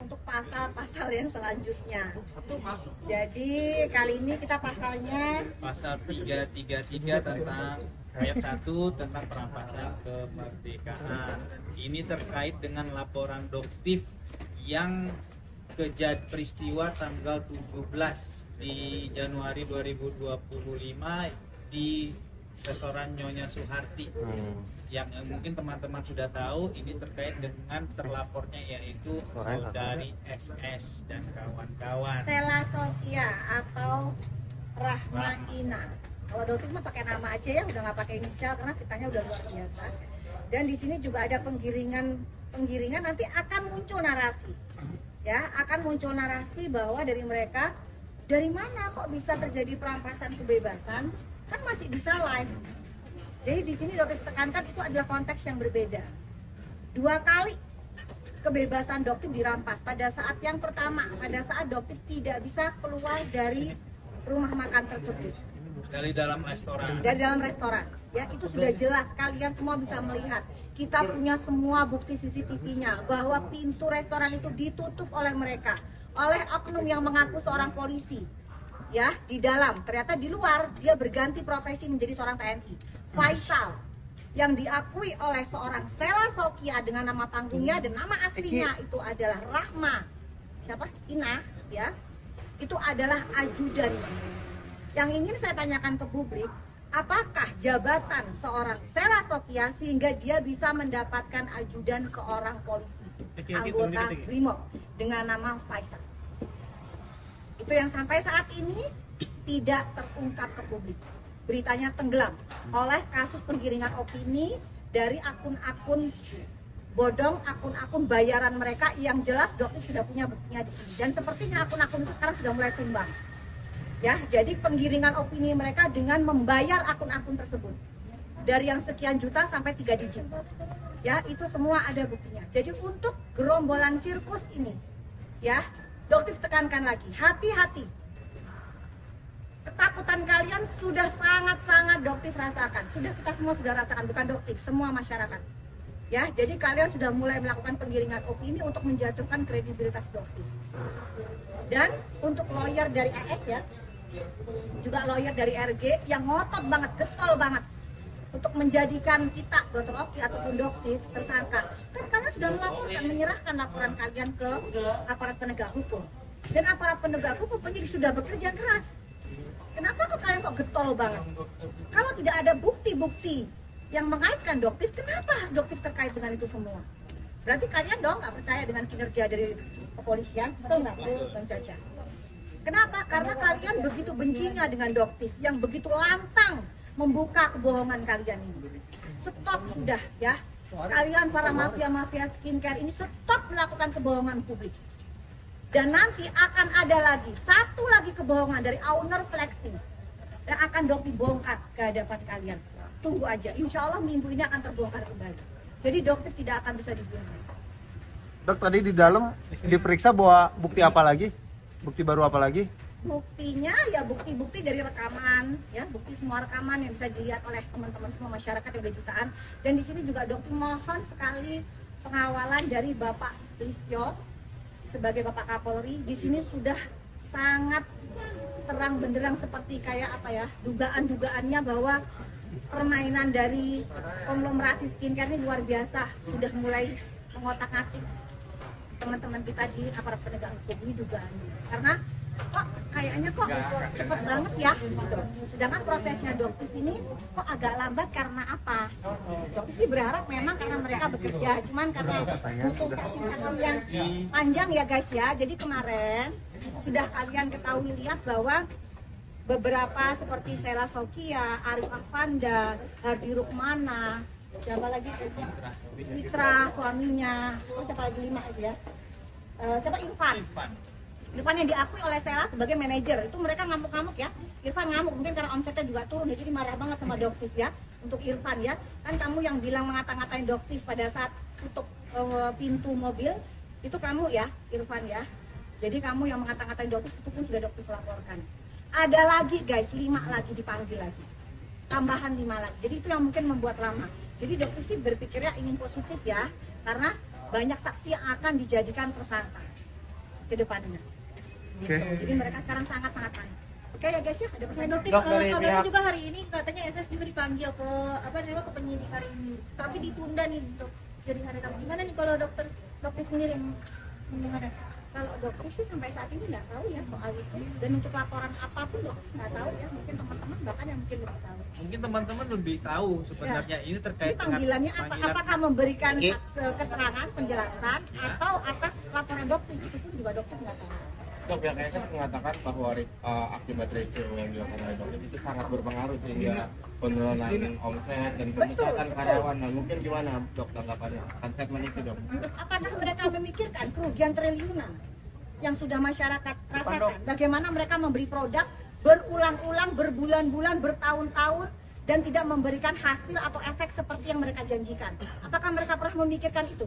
Untuk pasal-pasal yang selanjutnya. Jadi kali ini kita pasalnya pasal 333 tentang ayat 1 tentang perampasan kemerdekaan. Ini terkait dengan laporan Doktif yang peristiwa tanggal 17 di Januari 2025 di restoran Nyonya Suharti. Yang mungkin teman-teman sudah tahu, ini terkait dengan terlapornya yaitu saudari SS dan kawan-kawan. Sela Sokia atau Rahma Ina. Kalau Doktif mah pakai nama aja ya, udah nggak pakai inisial karena fitnahnya udah luar biasa. Dan di sini juga ada penggiringan nanti akan muncul narasi. Ya, akan muncul narasi bahwa dari mereka, dari mana kok bisa terjadi perampasan kebebasan? Kan masih bisa live. Jadi di sini Doktif tekankan itu adalah konteks yang berbeda. 2 kali kebebasan Doktif dirampas. Pada saat yang pertama, pada saat Doktif tidak bisa keluar dari rumah makan tersebut. Dari dalam restoran. Dari dalam restoran. Ya, itu sudah jelas, kalian semua bisa melihat. Kita punya semua bukti CCTV-nya bahwa pintu restoran itu ditutup oleh mereka, oleh oknum yang mengaku seorang polisi. Ya, di dalam, ternyata di luar dia berganti profesi menjadi seorang TNI. Faisal yang diakui oleh seorang Sela Sokia dengan nama panggungnya dan nama aslinya itu adalah Rahma Ina, ya, itu adalah ajudan. Yang ingin saya tanyakan ke publik, apakah jabatan seorang Sela Sokia sehingga dia bisa mendapatkan ajudan seorang polisi anggota BRIMOB dengan nama Faisal? Itu yang sampai saat ini tidak terungkap ke publik. Beritanya tenggelam oleh kasus penggiringan opini dari akun-akun bodong, akun-akun bayaran mereka yang jelas Doktif sudah punya buktinya di sini. Dan sepertinya akun-akun itu sekarang sudah mulai tumbang. Ya, jadi penggiringan opini mereka dengan membayar akun-akun tersebut dari yang sekian juta sampai 3 digit. Ya, itu semua ada buktinya. Jadi untuk gerombolan sirkus ini, ya, Doktif tekankan lagi, hati-hati. Ketakutan kalian sudah sangat-sangat Doktif rasakan. Sudah, kita semua sudah rasakan, bukan Doktif, semua masyarakat. Ya, jadi kalian sudah mulai melakukan penggiringan opini untuk menjatuhkan kredibilitas Doktif. Dan untuk lawyer dari AS ya, juga lawyer dari RG yang ngotot banget, getol banget untuk menjadikan kita, Dr. Oki ataupun Doktif tersangka. Kan kalian sudah melaporkan, menyerahkan laporan kalian ke aparat penegak hukum. Dan aparat penegak hukum penyidik sudah bekerja keras. Kenapa kok kalian kok getol banget? Kalau tidak ada bukti-bukti yang mengaitkan Doktif, kenapa harus Doktif terkait dengan itu semua? Berarti kalian dong nggak percaya dengan kinerja dari kepolisian, betul nggak, Bang Caca? Kenapa? Karena kalian begitu bencinya dengan Doktif yang begitu lantang membuka kebohongan kalian ini. Stop sudah ya. Kalian para mafia-mafia skincare ini stop melakukan kebohongan publik. Dan nanti akan ada lagi, satu lagi kebohongan dari owner flexing yang akan Doktif bongkar ke hadapan kalian. Tunggu aja, insya Allah minggu ini akan terbongkar kembali. Jadi Doktif tidak akan bisa dibiarkan. Dok, tadi di dalam diperiksa bawa bukti apa lagi? Bukti baru apa lagi? Buktinya ya bukti-bukti dari rekaman, ya, bukti semua rekaman yang bisa dilihat oleh teman-teman semua masyarakat yang udah jutaan. Dan di sini juga Doktif mohon sekali pengawalan dari Bapak Listio sebagai Bapak Kapolri. Di sini sudah sangat terang benderang seperti kayak apa ya, dugaan-dugaannya bahwa permainan dari konglomerasi skincare ini luar biasa, sudah mulai mengotak-atik teman-teman kita di aparat penegak hukum ini dugaannya. Karena kok kayaknya kok cepet banget ya gitu. Sedangkan prosesnya Doktif ini kok agak lambat karena apa? Doktif sih berharap memang karena mereka bekerja, cuman karena butuh waktu yang panjang ya guys ya. Jadi kemarin sudah kalian ketahui lihat bahwa beberapa seperti Sela Sokia, Arif Afanda, Hardi Rukmana, siapa lagi? Mitra suaminya, siapa lagi 5 aja ya? Siapa? Irfan yang diakui oleh Sela sebagai manajer. Itu mereka ngamuk-ngamuk ya. Irfan ngamuk mungkin karena omsetnya juga turun ya, jadi marah banget sama Doktif ya. Untuk Irfan ya, kan kamu yang bilang ngata-ngatain Doktif pada saat tutup pintu mobil, itu kamu ya, Irfan ya. Jadi kamu yang mengata-ngatain Doktif itu pun sudah Doktif laporkan. Ada lagi guys, 5 lagi dipanggil lagi. Tambahan 5 lagi. Jadi itu yang mungkin membuat lama. Jadi Doktif sih berpikirnya ingin positif ya, karena banyak saksi yang akan dijadikan tersangka. ke depannya. Oke. Gitu. Jadi mereka sekarang sangat-sangat panik. Oke ya guys ya, ada pertanyaan. Dok, dari Kabarnya pihak juga hari ini katanya SS juga dipanggil ke ke penyidik hari ini, tapi ditunda nih untuk jadi hari Rabu. Gimana nih kalau dokter sendiri gimana? Kalau dokter sih sampai saat ini nggak tahu ya soal itu, dan untuk laporan apapun dokter nggak tahu ya, mungkin teman-teman bahkan yang mungkin lebih tahu. Mungkin teman-teman lebih tahu sebenarnya ini Ini terkait dengan panggilannya apa? panggilan. Apakah memberikan Oke. keterangan, penjelasan, Ya. atau atas laporan dokter? Itu pun juga dokter nggak tahu. Dok, pihak SS mengatakan bahwa akibat review yang dilakukan oleh dokter itu sangat berpengaruh sehingga penurunan omset dan pemecatan Betul. karyawan. Nah, mungkin gimana dok tanggapannya? Kan statement itu dok. Apakah mereka memikirkan kerugian triliunan yang sudah masyarakat rasakan? Bagaimana mereka membeli produk berulang-ulang, berbulan-bulan, bertahun-tahun, dan tidak memberikan hasil atau efek seperti yang mereka janjikan? Apakah mereka pernah memikirkan itu?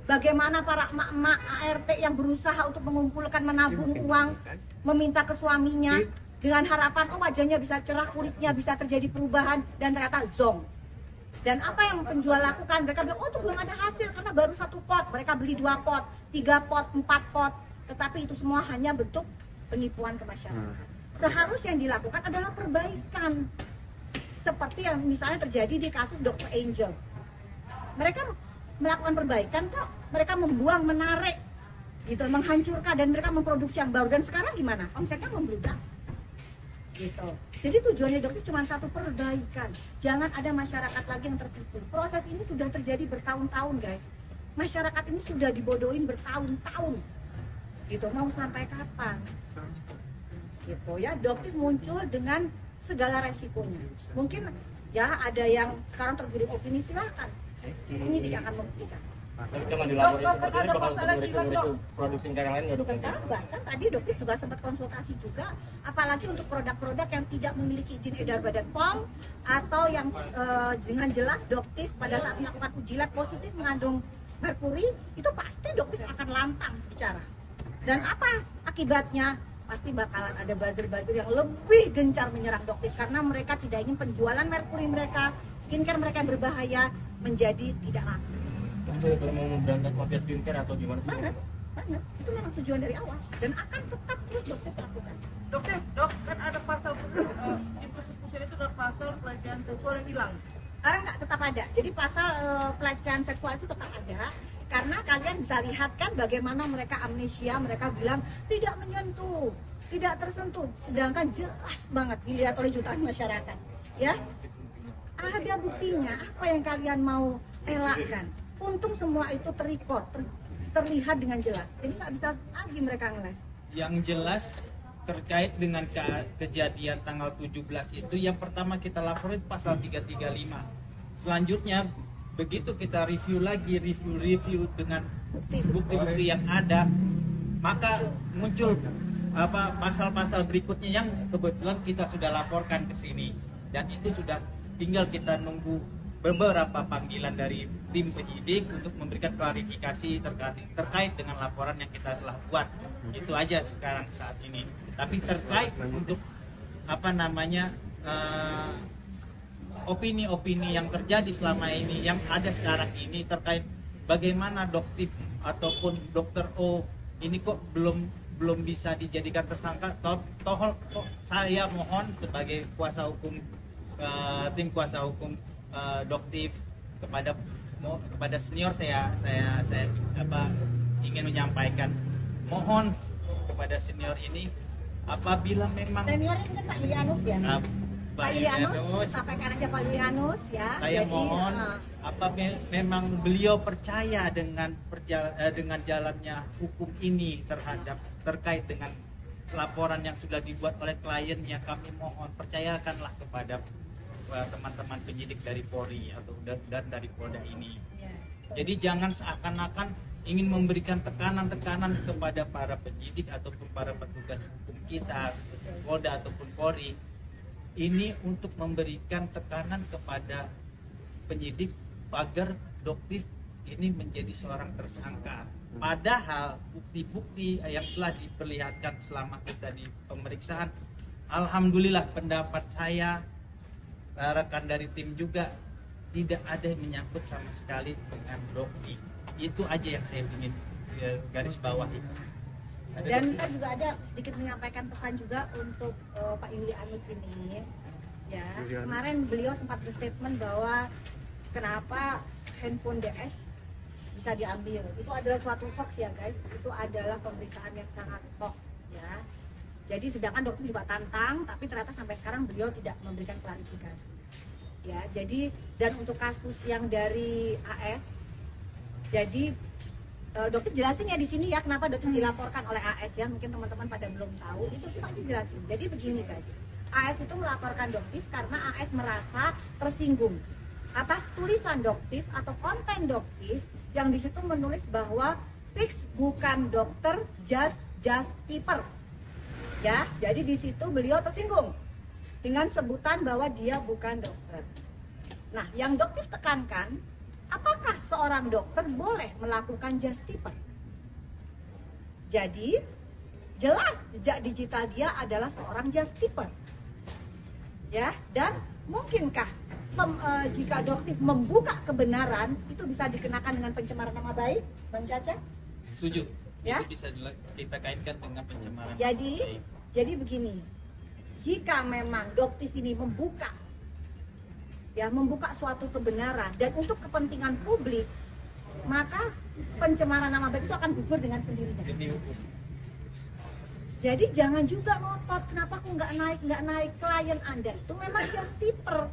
Bagaimana para emak-emak ART yang berusaha untuk mengumpulkan, menabung uang, meminta ke suaminya dengan harapan oh wajahnya bisa cerah, kulitnya bisa terjadi perubahan, dan ternyata zonk. Dan apa yang penjual lakukan? Mereka bilang, oh itu belum ada hasil karena baru 1 pot. Mereka beli 2 pot, 3 pot, 4 pot. Tetapi itu semua hanya bentuk penipuan ke masyarakat. Seharusnya yang dilakukan adalah perbaikan. Seperti yang misalnya terjadi di kasus Dr. Angel. Mereka melakukan perbaikan kok. Mereka membuang, menarik, gitu, menghancurkan, dan mereka memproduksi yang baru. Dan sekarang gimana? Omsetnya membludak. Gitu. Jadi tujuannya dokter cuma satu, perbaikan. Jangan ada masyarakat lagi yang tertipu. Proses ini sudah terjadi bertahun-tahun guys. Masyarakat ini sudah dibodohin bertahun-tahun. Gitu, mau sampai kapan? Gitu ya, dokter muncul dengan segala resikonya. Mungkin ya ada yang sekarang tergiring opini, silakan. Ini tidak akan membuktikan. Tapi dengan dilapor Dok, seperti ini ada bakal masalah terjadi jiwa, Dok. produksi negara lain nggak dok? Tentang bahkan tadi dokter juga sempat konsultasi juga, apalagi untuk produk-produk yang tidak memiliki izin edar Badan POM atau yang dengan jelas dokter pada saat melakukan uji lab positif mengandung merkuri, itu pasti dokter akan lantang bicara. Dan apa akibatnya? Pasti bakalan ada buzzer-buzzer yang lebih gencar menyerang dokter karena mereka tidak ingin penjualan merkuri mereka, skincare mereka yang berbahaya menjadi tidak laku. Benar-benar mau memberantas mafia skincare atau gimana sih? Banget, banget. Itu memang tujuan dari awal dan akan tetap terus dokter lakukan. Dok, kan ada pasal di persekusian itu ada pasal pelecehan seksual yang hilang. Sekarang nggak, tetap ada. Jadi pasal pelecehan seksual itu tetap ada karena kalian bisa lihat kan bagaimana mereka amnesia, mereka bilang tidak menyentuh, tidak tersentuh, sedangkan jelas banget dilihat oleh jutaan masyarakat. Ya, ada buktinya. Apa yang kalian mau elakkan? Untung semua itu terlihat dengan jelas. Jadi nggak bisa lagi mereka ngeles. Yang jelas terkait dengan kejadian tanggal 17 itu, yang pertama kita laporin pasal 335. Selanjutnya begitu kita review lagi, review dengan bukti-bukti yang ada, maka muncul pasal-pasal berikutnya yang kebetulan kita sudah laporkan ke sini, dan itu sudah tinggal kita nunggu beberapa panggilan dari tim penyidik untuk memberikan klarifikasi terkait dengan laporan yang kita telah buat. Itu aja sekarang saat ini. Tapi terkait untuk opini-opini yang terjadi selama ini, yang ada sekarang ini terkait bagaimana dokter ataupun dokter O ini kok belum bisa dijadikan tersangka. Saya mohon sebagai kuasa hukum, tim kuasa hukum dokter, kepada senior saya ingin menyampaikan, mohon kepada senior ini, apabila memang Senior ini kan Pak Yulianus ya. Pak Yulianus, sampaikan aja Pak Yulianus ya. Saya Jadi, mohon, memang beliau percaya dengan jalannya hukum ini terkait dengan laporan yang sudah dibuat oleh kliennya, kami mohon percayakanlah kepada teman-teman penyidik dari Polri dan dari Polda ini. ya. Jadi jangan seakan-akan ingin memberikan tekanan-tekanan kepada para penyidik ataupun para petugas hukum kita, Polda ataupun Polri. Ini untuk memberikan tekanan kepada penyidik agar dokter ini menjadi seorang tersangka. Padahal bukti-bukti yang telah diperlihatkan selama kita di pemeriksaan, alhamdulillah pendapat saya, rekan dari tim juga, tidak ada yang menyangkut sama sekali dengan dokter. Itu aja yang saya ingin garis bawahi. Dan saya juga ada sedikit menyampaikan pesan juga untuk Pak Yulianus ini. Ya, kemarin beliau sempat berstatement bahwa kenapa handphone DS bisa diambil. Itu adalah suatu hoax ya guys. Itu adalah pemberitaan yang sangat hoax ya. Jadi sedangkan dokter juga tantang, tapi ternyata sampai sekarang beliau tidak memberikan klarifikasi. Ya, jadi dan untuk kasus yang dari AS, jadi dokter jelasin ya di sini ya kenapa dokter dilaporkan oleh AS ya, mungkin teman-teman pada belum tahu, itu cuma dijelasin. Jadi begini guys, AS itu melaporkan Doktif karena AS merasa tersinggung atas tulisan Doktif atau konten Doktif yang di situ menulis bahwa fix bukan dokter, just tipper. Ya, jadi di situ beliau tersinggung dengan sebutan bahwa dia bukan dokter. Nah, yang Doktif tekankan, apakah seorang dokter boleh melakukan just tipper? Jadi, jelas jejak digital dia adalah seorang just tipper. Ya, dan mungkinkah jika Doktif membuka kebenaran itu bisa dikenakan dengan pencemaran nama baik, Bang Caca? Setuju. Ya? Itu bisa kita kaitkan dengan pencemaran. Jadi begini, jika memang Doktif ini membuka suatu kebenaran dan untuk kepentingan publik, maka pencemaran nama baik itu akan gugur dengan sendirinya. Jadi jangan juga ngotot, kenapa aku nggak naik klien Anda itu memang just tipper.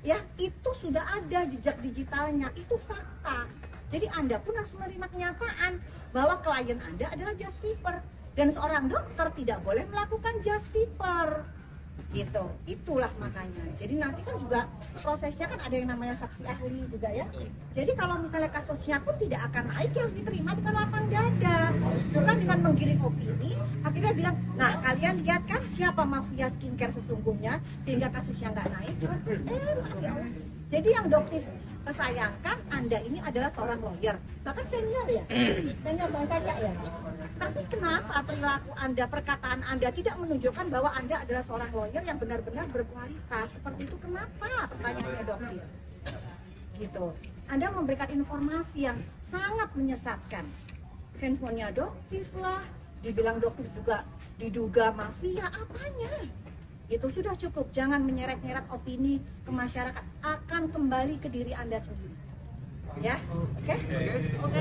Ya, itu sudah ada jejak digitalnya, itu fakta. Jadi Anda pun harus menerima kenyataan bahwa klien Anda adalah just tipper dan seorang dokter tidak boleh melakukan just tipper. Gitu. Itulah makanya. Jadi nanti kan juga prosesnya kan ada yang namanya saksi ahli juga ya. Jadi kalau misalnya kasusnya pun tidak akan naik, ya harus diterima dengan lapang dada. Bukan dengan menggiring opini, akhirnya bilang, nah kalian lihat kan siapa mafia skincare sesungguhnya sehingga kasusnya nggak naik. Jadi yang Doktif sayangkan Anda ini adalah seorang lawyer, bahkan senior ya, senior Bang Caca ya. Tapi kenapa perilaku Anda, perkataan Anda tidak menunjukkan bahwa Anda adalah seorang lawyer yang benar-benar berkualitas? Seperti itu kenapa? Pertanyaannya Doktif. Gitu. Anda memberikan informasi yang sangat menyesatkan. Handphonenya Doktif lah, dibilang Doktif juga diduga mafia, apanya? Itu sudah cukup, jangan menyeret-nyeret opini ke masyarakat, akan kembali ke diri Anda sendiri. Ya, oke?